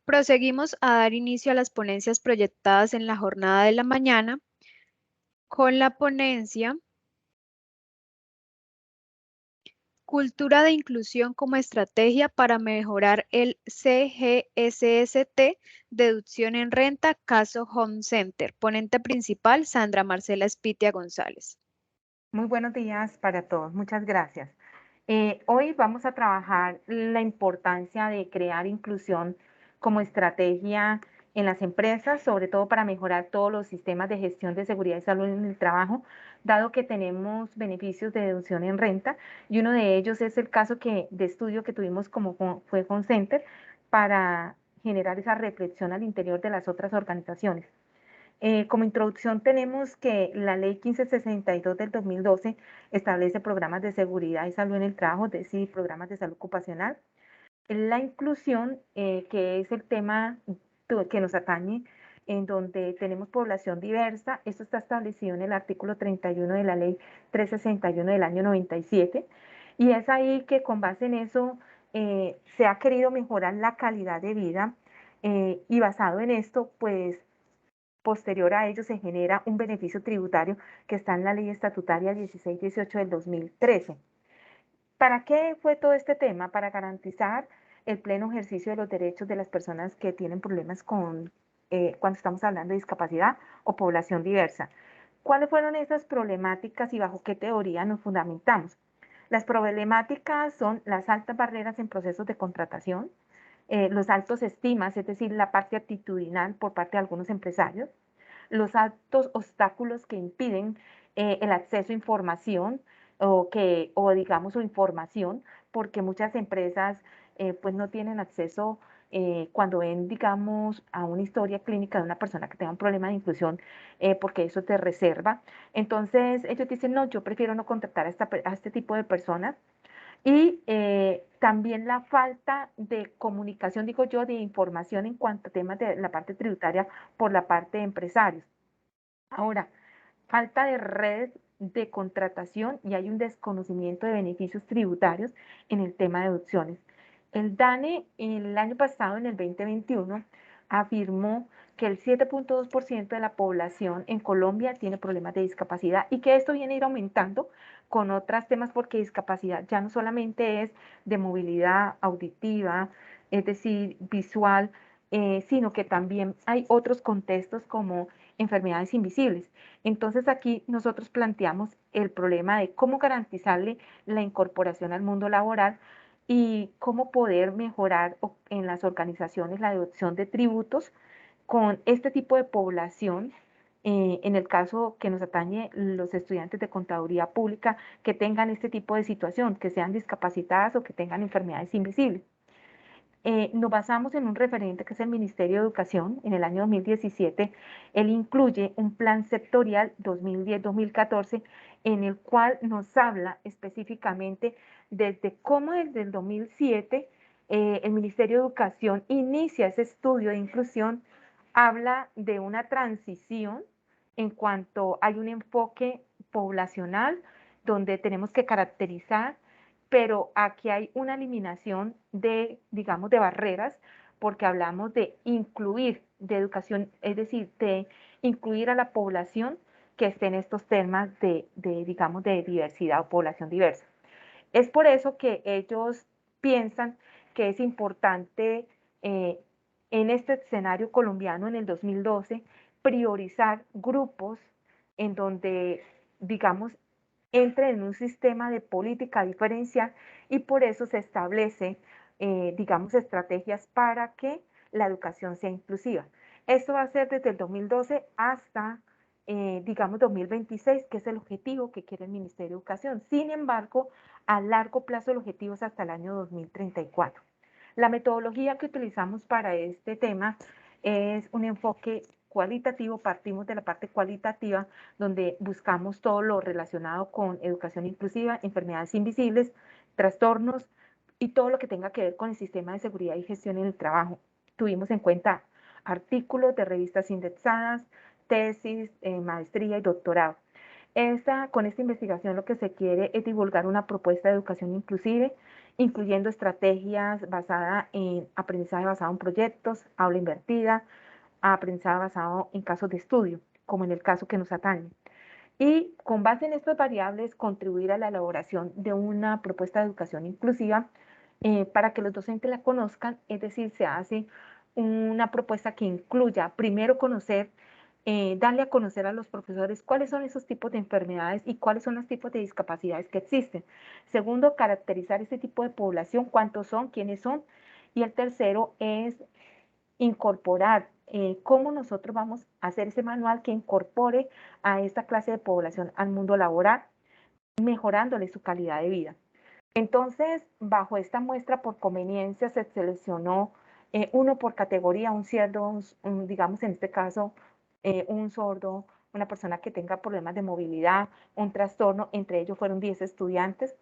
Proseguimos a dar inicio a las ponencias proyectadas en la jornada de la mañana con la ponencia Cultura de Inclusión como Estrategia para Mejorar el CGSST, Deducción en Renta, caso Home Center. Ponente principal, Sandra Marcela Espitia González. Muy buenos días para todos, muchas gracias. Hoy vamos a trabajar la importancia de crear inclusión como estrategia en las empresas, sobre todo para mejorar todos los sistemas de gestión de seguridad y salud en el trabajo, dado que tenemos beneficios de deducción en renta, y uno de ellos es el caso de estudio que tuvimos fue Home Center para generar esa reflexión al interior de las otras organizaciones. Como introducción tenemos que la ley 1562 del 2012 establece programas de seguridad y salud en el trabajo, es decir, programas de salud ocupacional. La inclusión, que es el tema que nos atañe, en donde tenemos población diversa, esto está establecido en el artículo 31 de la ley 361 del año 97, y es ahí que con base en eso se ha querido mejorar la calidad de vida, y basado en esto, pues posterior a ello se genera un beneficio tributario que está en la ley estatutaria 1618 del 2013. ¿Para qué fue todo este tema? Para garantizar el pleno ejercicio de los derechos de las personas que tienen problemas cuando estamos hablando de discapacidad o población diversa. ¿Cuáles fueron esas problemáticas y bajo qué teoría nos fundamentamos? Las problemáticas son las altas barreras en procesos de contratación, los altos estigmas, es decir, la parte actitudinal por parte de algunos empresarios, los altos obstáculos que impiden el acceso a información o digamos o información, porque muchas empresas pues no tienen acceso cuando ven, digamos, a una historia clínica de una persona que tenga un problema de inclusión, porque eso te reserva. Entonces ellos dicen, no, yo prefiero no contratar a este tipo de personas. Y también la falta de comunicación, digo yo, de información en cuanto a temas de la parte tributaria por la parte de empresarios. Ahora, falta de redes de contratación y hay un desconocimiento de beneficios tributarios en el tema de deducciones. El DANE el año pasado, en el 2021, afirmó que el 7.2% de la población en Colombia tiene problemas de discapacidad y que esto viene a ir aumentando con otros temas porque discapacidad ya no solamente es de movilidad auditiva, es decir, visual, sino que también hay otros contextos como enfermedades invisibles. Entonces aquí nosotros planteamos el problema de cómo garantizarle la incorporación al mundo laboral y cómo poder mejorar en las organizaciones la deducción de tributos con este tipo de población. En el caso que nos atañe los estudiantes de contaduría pública que tengan este tipo de situación, que sean discapacitadas o que tengan enfermedades invisibles. Nos basamos en un referente que es el Ministerio de Educación. En el año 2017, él incluye un plan sectorial 2010-2014 en el cual nos habla específicamente desde cómo desde el 2007 el Ministerio de Educación inicia ese estudio de inclusión, habla de una transición en cuanto hay un enfoque poblacional donde tenemos que caracterizar, pero aquí hay una eliminación de, digamos, de barreras, porque hablamos de incluir, de educación, es decir, de incluir a la población que esté en estos temas digamos, de diversidad o población diversa. Es por eso que ellos piensan que es importante eh, en este escenario colombiano en el 2012 priorizar grupos en donde, digamos, entre en un sistema de política diferencial y por eso se establece, digamos, estrategias para que la educación sea inclusiva. Esto va a ser desde el 2012 hasta, digamos, 2026, que es el objetivo que quiere el Ministerio de Educación. Sin embargo, a largo plazo el objetivo es hasta el año 2034. La metodología que utilizamos para este tema es un enfoque cualitativo, partimos de la parte cualitativa, donde buscamos todo lo relacionado con educación inclusiva, enfermedades invisibles, trastornos y todo lo que tenga que ver con el sistema de seguridad y gestión en el trabajo. Tuvimos en cuenta artículos de revistas indexadas, tesis, maestría y doctorado. Con esta investigación lo que se quiere es divulgar una propuesta de educación inclusiva incluyendo estrategias basadas en aprendizaje basado en proyectos, aula invertida, aprendizaje basado en casos de estudio, como en el caso que nos atañe. Y con base en estas variables, contribuir a la elaboración de una propuesta de educación inclusiva para que los docentes la conozcan, es decir, se hace una propuesta que incluya primero conocer, darle a conocer a los profesores cuáles son esos tipos de enfermedades y cuáles son los tipos de discapacidades que existen. Segundo, caracterizar ese tipo de población, cuántos son, quiénes son. Y el tercero es incorporar cómo nosotros vamos a hacer ese manual que incorpore a esta clase de población al mundo laboral, mejorándole su calidad de vida. Entonces, bajo esta muestra por conveniencia se seleccionó uno por categoría, un ciego, digamos en este caso, un sordo, una persona que tenga problemas de movilidad, un trastorno, entre ellos fueron 10 estudiantes.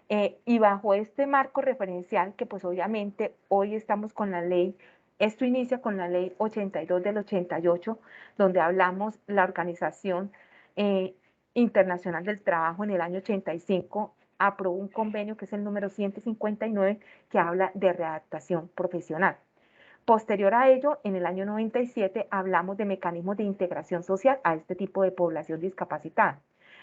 Y bajo este marco referencial, que pues obviamente hoy estamos con la ley, esto inicia con la ley 82 del 88, donde hablamos la Organización eh, Internacional del Trabajo en el año 85 aprobó un convenio que es el número 159 que habla de readaptación profesional. Posterior a ello, en el año 97 hablamos de mecanismos de integración social a este tipo de población discapacitada.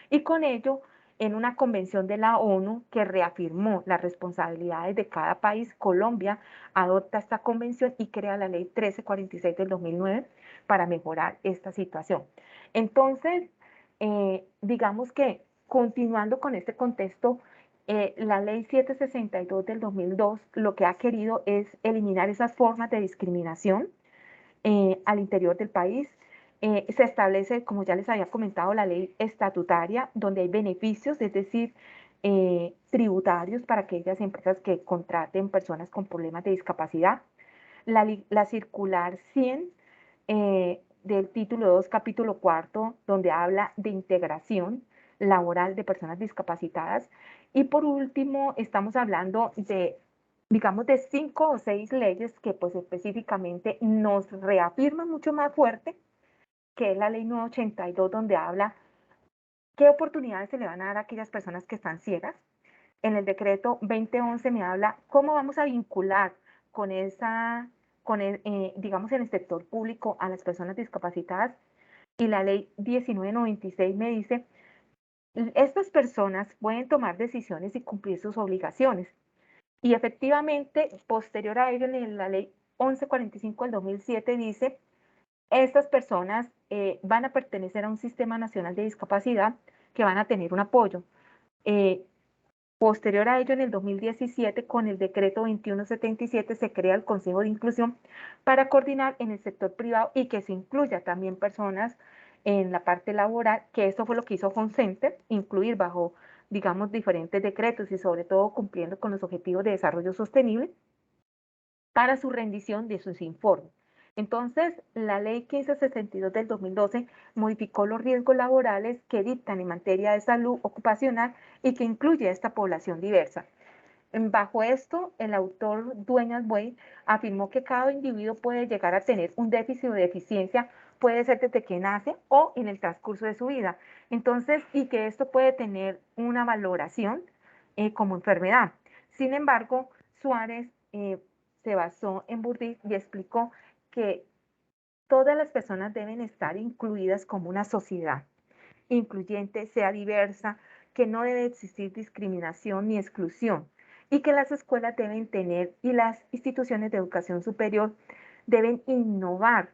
Y con ello, en una convención de la ONU que reafirmó las responsabilidades de cada país, Colombia adopta esta convención y crea la ley 1346 del 2009 para mejorar esta situación. Entonces, digamos que continuando con este contexto, la ley 762 del 2002 lo que ha querido es eliminar esas formas de discriminación al interior del país. Se establece, como ya les había comentado, la ley estatutaria, donde hay beneficios, es decir, tributarios para aquellas empresas que contraten personas con problemas de discapacidad. La circular 100 del título 2, capítulo 4, donde habla de integración laboral de personas discapacitadas. Y por último, estamos hablando de, digamos, de 5 o 6 leyes que pues específicamente nos reafirman mucho más fuerte, que es la ley 982, donde habla qué oportunidades se le van a dar a aquellas personas que están ciegas. En el decreto 2011 me habla cómo vamos a vincular con esa, digamos, en el sector público a las personas discapacitadas. Y la ley 1996 me dice, estas personas pueden tomar decisiones y cumplir sus obligaciones. Y efectivamente, posterior a ello, en la ley 1145 del 2007 dice, estas personas van a pertenecer a un sistema nacional de discapacidad que van a tener un apoyo. Posterior a ello, en el 2017, con el decreto 2177, se crea el Consejo de Inclusión para coordinar en el sector privado y que se incluya también personas en la parte laboral, que eso fue lo que hizo FONCENTER, incluir bajo, digamos, diferentes decretos y sobre todo cumpliendo con los objetivos de desarrollo sostenible para su rendición de sus informes. Entonces, la ley 1562 del 2012 modificó los riesgos laborales que dictan en materia de salud ocupacional y que incluye a esta población diversa. Bajo esto, el autor Dueñas Buey afirmó que cada individuo puede llegar a tener un déficit o deficiencia, puede ser desde que nace o en el transcurso de su vida. Entonces, y que esto puede tener una valoración como enfermedad. Sin embargo, Suárez se basó en Bourdieu y explicó que todas las personas deben estar incluidas como una sociedad incluyente, sea diversa, que no debe existir discriminación ni exclusión y que las escuelas deben tener y las instituciones de educación superior deben innovar,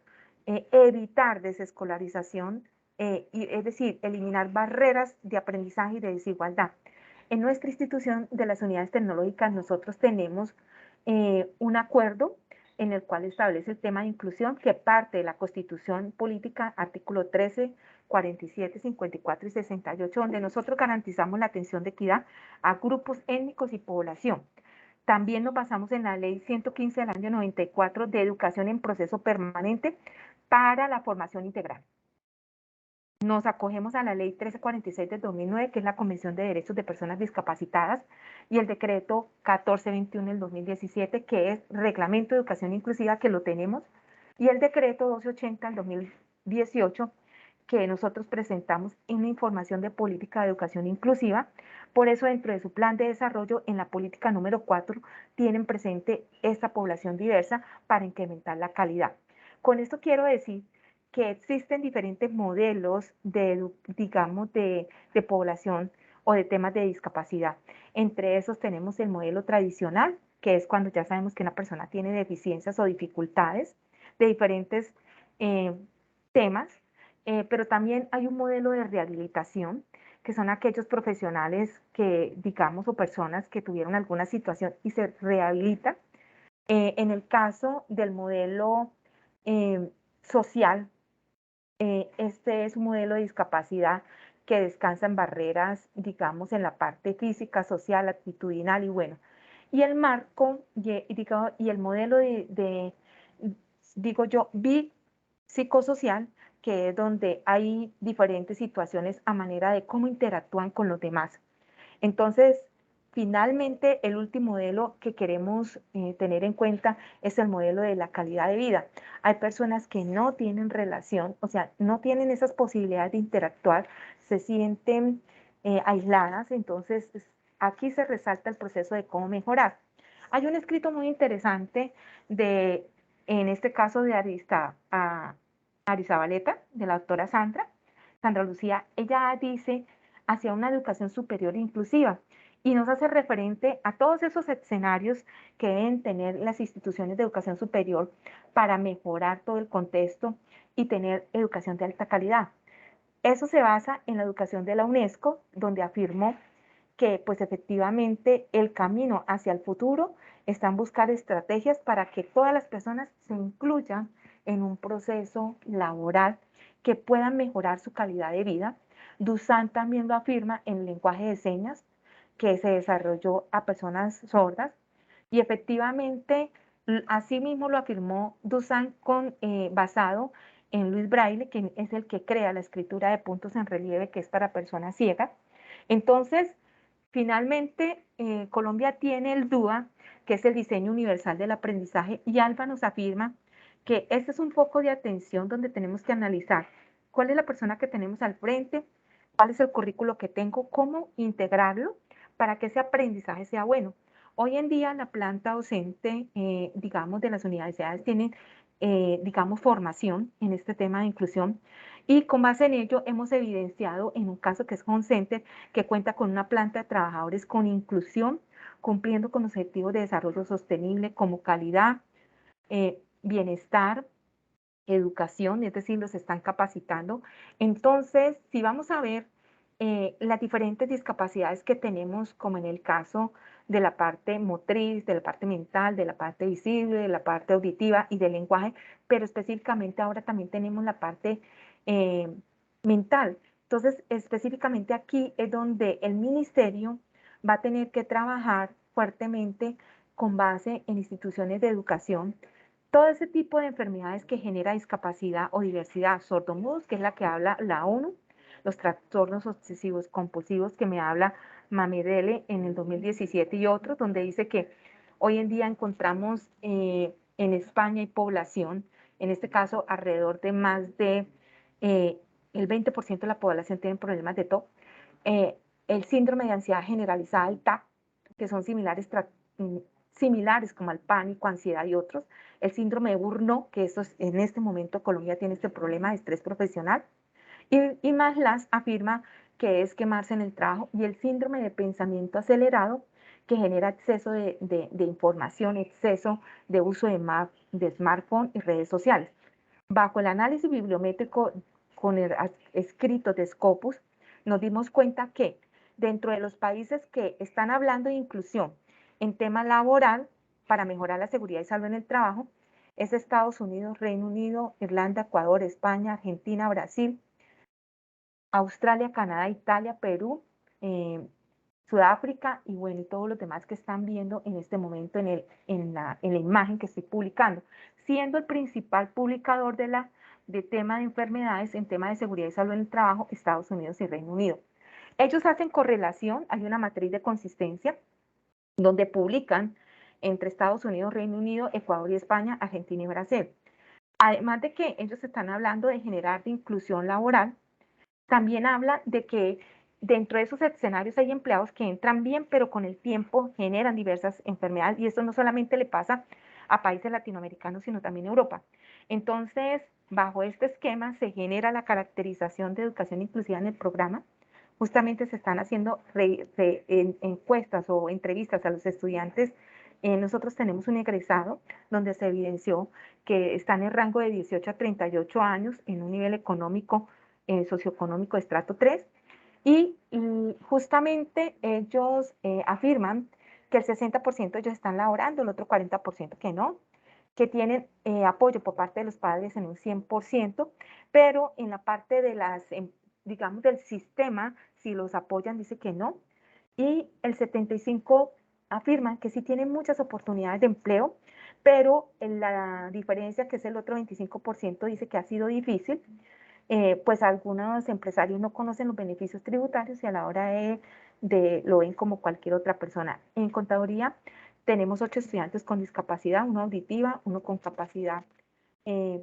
evitar desescolarización, es decir, eliminar barreras de aprendizaje y de desigualdad. En nuestra institución de las unidades tecnológicas nosotros tenemos un acuerdo en el cual establece el tema de inclusión que parte de la Constitución Política, artículo 13, 47, 54 y 68, donde nosotros garantizamos la atención de equidad a grupos étnicos y población. También nos basamos en la ley 115 del año 94 de educación en proceso permanente para la formación integral. Nos acogemos a la ley 1346 del 2009, que es la Convención de Derechos de Personas Discapacitadas, y el decreto 1421 del 2017, que es Reglamento de Educación Inclusiva, que lo tenemos, y el decreto 1280 del 2018, que nosotros presentamos en la información de política de educación inclusiva. Por eso dentro de su plan de desarrollo en la política número 4 tienen presente esta población diversa para incrementar la calidad. Con esto quiero decir que existen diferentes modelos de, digamos, de población o de temas de discapacidad. Entre esos tenemos el modelo tradicional, que es cuando ya sabemos que una persona tiene deficiencias o dificultades de diferentes temas, pero también hay un modelo de rehabilitación, que son aquellos profesionales que, digamos, o personas que tuvieron alguna situación y se rehabilitan. En el caso del modelo social, este es un modelo de discapacidad que descansa en barreras, digamos, en la parte física, social, actitudinal y bueno. Y el marco y el modelo digo yo, psicosocial, que es donde hay diferentes situaciones a manera de cómo interactúan con los demás. Entonces, finalmente, el último modelo que queremos tener en cuenta es el modelo de la calidad de vida. Hay personas que no tienen relación, o sea, no tienen esas posibilidades de interactuar, se sienten aisladas, entonces aquí se resalta el proceso de cómo mejorar. Hay un escrito muy interesante de, en este caso de Arizabaleta, de la doctora Sandra Lucía. Ella dice hacia una educación superior inclusiva y nos hace referente a todos esos escenarios que deben tener las instituciones de educación superior para mejorar todo el contexto y tener educación de alta calidad. Eso se basa en la educación de la UNESCO, donde afirmó que pues efectivamente el camino hacia el futuro está en buscar estrategias para que todas las personas se incluyan en un proceso laboral que puedan mejorar su calidad de vida. Dusan también lo afirma en el lenguaje de señas que se desarrolló a personas sordas y efectivamente así mismo lo afirmó Dusan basado en Luis Braille, que es el que crea la escritura de puntos en relieve que es para personas ciegas. Entonces, finalmente, Colombia tiene el DUA, que es el Diseño Universal del Aprendizaje, y Alba nos afirma que este es un foco de atención donde tenemos que analizar cuál es la persona que tenemos al frente, cuál es el currículo que tengo, cómo integrarlo para que ese aprendizaje sea bueno. Hoy en día la planta docente, digamos, de las universidades tienen, digamos, formación en este tema de inclusión y con base en ello hemos evidenciado en un caso que es Home Center, que cuenta con una planta de trabajadores con inclusión, cumpliendo con los objetivos de desarrollo sostenible como calidad, bienestar, educación, es decir, los están capacitando. Entonces, si vamos a ver las diferentes discapacidades que tenemos, como en el caso de la parte motriz, de la parte mental, de la parte visible, de la parte auditiva y del lenguaje, pero específicamente ahora también tenemos la parte eh, mental. Entonces, específicamente aquí es donde el ministerio va a tener que trabajar fuertemente con base en instituciones de educación todo ese tipo de enfermedades que genera discapacidad o diversidad, sordomudos, que es la que habla la ONU, los trastornos obsesivos compulsivos que me habla Mamedele en el 2017 y otros, donde dice que hoy en día encontramos en España hay población, en este caso alrededor de más de el 20% de la población tiene problemas de TOC, el síndrome de ansiedad generalizada, el TAC, que son similares como al pánico, ansiedad y otros, el síndrome de Burnout, que eso es, en este momento Colombia tiene este problema de estrés profesional, y Maslas afirma que es quemarse en el trabajo, y el síndrome de pensamiento acelerado, que genera exceso de información, exceso de uso de smartphone y redes sociales. Bajo el análisis bibliométrico con el escrito de Scopus, nos dimos cuenta que dentro de los países que están hablando de inclusión en tema laboral para mejorar la seguridad y salud en el trabajo, es Estados Unidos, Reino Unido, Irlanda, Ecuador, España, Argentina, Brasil, Australia, Canadá, Italia, Perú, Sudáfrica y bueno, y todos los demás que están viendo en este momento en la imagen que estoy publicando, siendo el principal publicador de tema de enfermedades en tema de seguridad y salud en el trabajo, Estados Unidos y Reino Unido. Ellos hacen correlación, hay una matriz de consistencia donde publican entre Estados Unidos, Reino Unido, Ecuador y España, Argentina y Brasil. Además de que ellos están hablando de generar de inclusión laboral, también habla de que dentro de esos escenarios hay empleados que entran bien, pero con el tiempo generan diversas enfermedades y esto no solamente le pasa a países latinoamericanos, sino también a Europa. Entonces, bajo este esquema se genera la caracterización de educación inclusiva en el programa. Justamente se están haciendo encuestas o entrevistas a los estudiantes. Nosotros tenemos un egresado donde se evidenció que está en el rango de 18 a 38 años en un nivel económico socioeconómico de estrato 3 y justamente ellos afirman que el 60% de ellos están laborando, el otro 40% que no, que tienen apoyo por parte de los padres en un 100%, pero en la parte de las, digamos, del sistema, si los apoyan, dice que no, y el 75% afirman que sí tienen muchas oportunidades de empleo, pero la diferencia, que es el otro 25%, dice que ha sido difícil, pues algunos empresarios no conocen los beneficios tributarios y a la hora lo ven como cualquier otra persona. En contaduría tenemos 8 estudiantes con discapacidad, uno auditiva, uno con capacidad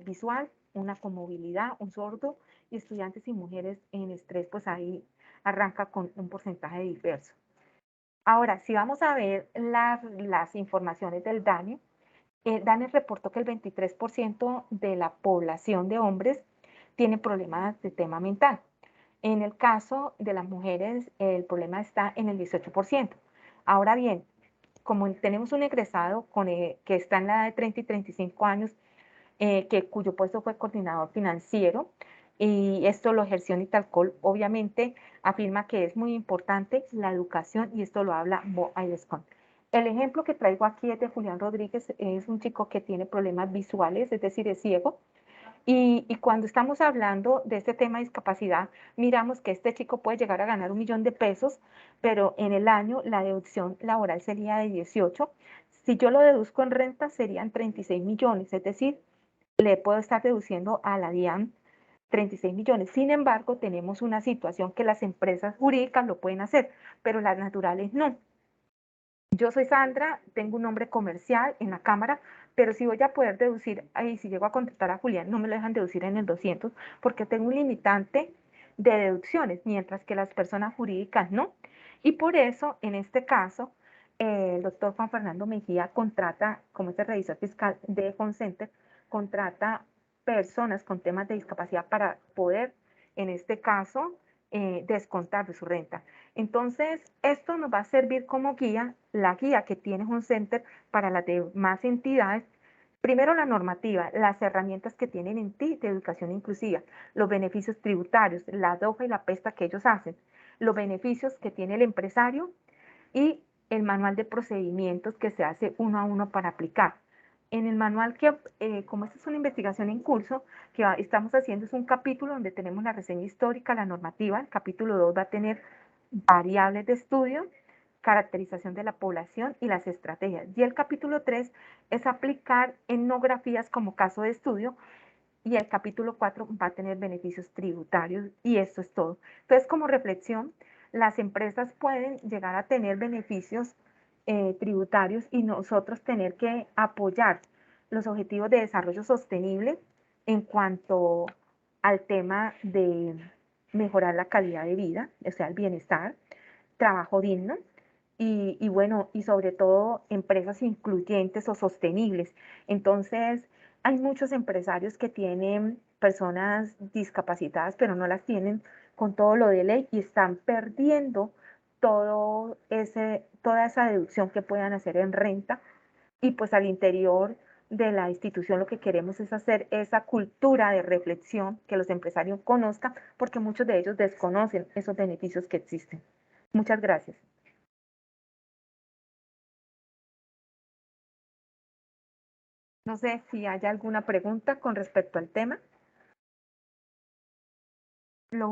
visual, una con movilidad, un sordo, y estudiantes y mujeres en estrés, pues ahí arranca con un porcentaje diverso. Ahora, si vamos a ver las informaciones del DANE, DANE reportó que el 23% de la población de hombres tiene problemas de tema mental. En el caso de las mujeres, el problema está en el 18%. Ahora bien, como tenemos un egresado que está en la edad de 30 y 35 años, cuyo puesto fue coordinador financiero, y esto lo ejerció en Italcol, obviamente afirma que es muy importante la educación y esto lo habla Bo Ailescon. El ejemplo que traigo aquí es de Julián Rodríguez, es un chico que tiene problemas visuales, es decir, es ciego, y cuando estamos hablando de este tema de discapacidad, miramos que este chico puede llegar a ganar 1.000.000 de pesos, pero en el año la deducción laboral sería de 18. Si yo lo deduzco en renta, serían 36 millones, es decir, le puedo estar deduciendo a la DIAN 36 millones. Sin embargo, tenemos una situación que las empresas jurídicas lo pueden hacer, pero las naturales no. Yo soy Sandra, tengo un nombre comercial en la cámara, pero si voy a poder deducir, ahí si llego a contratar a Julián, no me lo dejan deducir en el 200 porque tengo un limitante de deducciones, mientras que las personas jurídicas no. Y por eso, en este caso, el doctor Juan Fernando Mejía contrata, como este revisor fiscal de Center, contrata personas con temas de discapacidad para poder, en este caso, descontar de su renta. Entonces, esto nos va a servir como guía, la guía que tiene Home Center para las demás entidades. Primero, la normativa, las herramientas que tienen en ti de educación inclusiva, los beneficios tributarios, la DOJA y la PESTA que ellos hacen, los beneficios que tiene el empresario y el manual de procedimientos que se hace uno a uno para aplicar. En el manual como esta es una investigación en curso, que estamos haciendo es un capítulo donde tenemos la reseña histórica, la normativa, el capítulo 2 va a tener variables de estudio, caracterización de la población y las estrategias. Y el capítulo 3 es aplicar etnografías como caso de estudio y el capítulo 4 va a tener beneficios tributarios y esto es todo. Entonces, como reflexión, las empresas pueden llegar a tener beneficios tributarios y nosotros tener que apoyar los objetivos de desarrollo sostenible en cuanto al tema de mejorar la calidad de vida, o sea, el bienestar, trabajo digno y bueno, y sobre todo empresas incluyentes o sostenibles. Entonces, hay muchos empresarios que tienen personas discapacitadas, pero no las tienen con todo lo de ley y están perdiendo toda esa deducción que puedan hacer en renta. Y pues al interior de la institución lo que queremos es hacer esa cultura de reflexión, que los empresarios conozcan, porque muchos de ellos desconocen esos beneficios que existen. Muchas gracias. No sé si hay alguna pregunta con respecto al tema. Lo